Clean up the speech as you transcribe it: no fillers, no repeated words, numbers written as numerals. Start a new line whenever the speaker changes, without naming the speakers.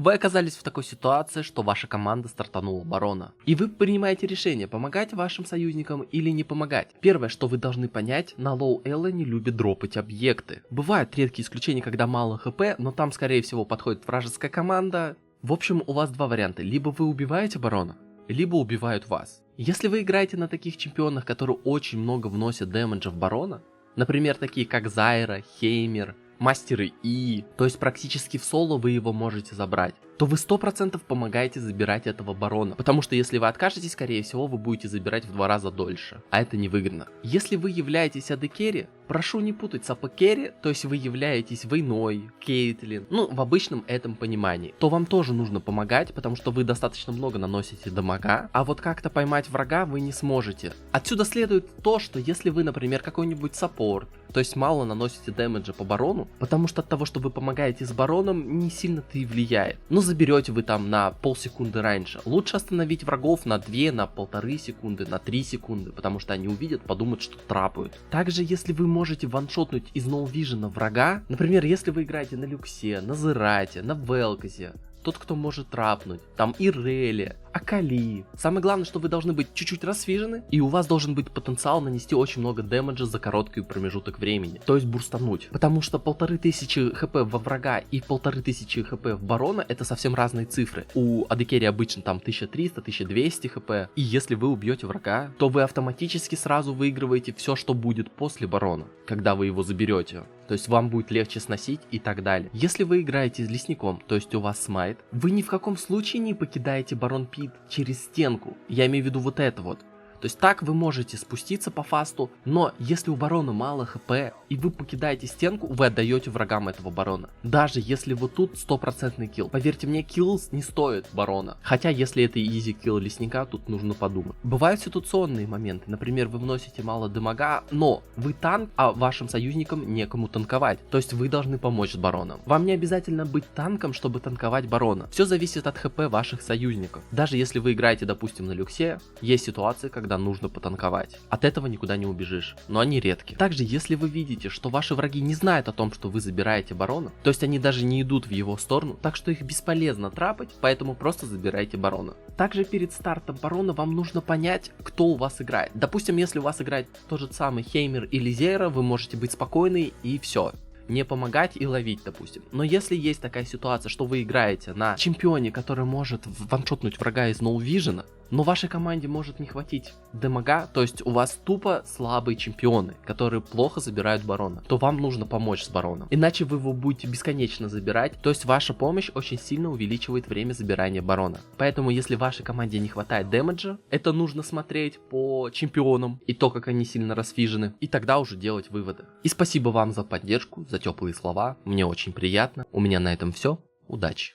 Вы оказались в такой ситуации, что ваша команда стартанула барона. И вы принимаете решение, помогать вашим союзникам или не помогать. Первое, что вы должны понять, на лоу элло не любит дропать объекты. Бывают редкие исключения, когда мало хп, но там скорее всего подходит вражеская команда. В общем, у вас два варианта. Либо вы убиваете барона, либо убивают вас. Если вы играете на таких чемпионах, которые очень много вносят дэмэджа в барона, например, такие как Зайра, Хеймер, мастеры И, то есть практически в соло вы его можете забрать, то вы 100% помогаете забирать этого барона, потому что если вы откажетесь, скорее всего вы будете забирать в 2 раза дольше, а это невыгодно. Если вы являетесь AD Carry, прошу не путать с AP Carry, то есть вы являетесь Вейной, Кейтлин, в обычном этом понимании, то вам тоже нужно помогать, потому что вы достаточно много наносите дамага, а вот как-то поймать врага вы не сможете. Отсюда следует то, что если вы, например, какой-нибудь саппорт, то есть мало наносите дэмэджа по барону, потому что от того, что вы помогаете с бароном, не сильно-то и влияет. Заберете вы там на полсекунды раньше. Лучше остановить врагов на 2, на 1,5 секунды, на 3 секунды, потому что они увидят, подумают, что трапают. Также, если вы можете ваншотнуть из No Vision врага, например, если вы играете на Люксе, на Зерате, на Велказе, тот, кто может трапнуть, там Ирели, Акали. Самое главное, что вы должны быть чуть-чуть расфижены, и у вас должен быть потенциал нанести очень много дэмэджа за короткий промежуток времени, то есть бурстануть. Потому что 1500 хп во врага и 1500 хп в барона это совсем разные цифры. У AD Carry обычно там 1300-1200 хп, и если вы убьете врага, то вы автоматически сразу выигрываете все, что будет после барона, когда вы его заберете. То есть вам будет легче сносить и так далее. Если вы играете с лесником, то есть у вас смайт, вы ни в каком случае не покидаете барон пит через стенку. Я имею в виду вот это вот. То есть так вы можете спуститься по фасту, но если у барона мало хп и вы покидаете стенку, вы отдаете врагам этого барона. Даже если вот тут 100% килл. Поверьте мне, килл не стоит барона. Хотя если это изи килл лесника, тут нужно подумать. Бывают ситуационные моменты. Например, вы вносите мало дамага, но вы танк, а вашим союзникам некому танковать. То есть вы должны помочь с бароном. Вам не обязательно быть танком, чтобы танковать барона. Все зависит от хп ваших союзников. Даже если вы играете, допустим, на люксе, есть ситуации, когда нужно потанковать. От этого никуда не убежишь, но они редки. Также, если вы видите, что ваши враги не знают о том, что вы забираете барона, то есть они даже не идут в его сторону, так что их бесполезно трапать, поэтому просто забирайте барона. Также перед стартом барона вам нужно понять, кто у вас играет. Допустим, если у вас играет тот же самый Хеймер или Зейра, вы можете быть спокойны и все. Не помогать и ловить, допустим. Но если есть такая ситуация, что вы играете на чемпионе, который может ваншотнуть врага из No Vision, но вашей команде может не хватить дамага, то есть у вас тупо слабые чемпионы, которые плохо забирают барона, то вам нужно помочь с бароном. Иначе вы его будете бесконечно забирать, то есть ваша помощь очень сильно увеличивает время забирания барона. Поэтому если вашей команде не хватает дэмэджа, это нужно смотреть по чемпионам и то, как они сильно расфижены, и тогда уже делать выводы. И спасибо вам за поддержку, за теплые слова, мне очень приятно. У меня на этом все. Удачи!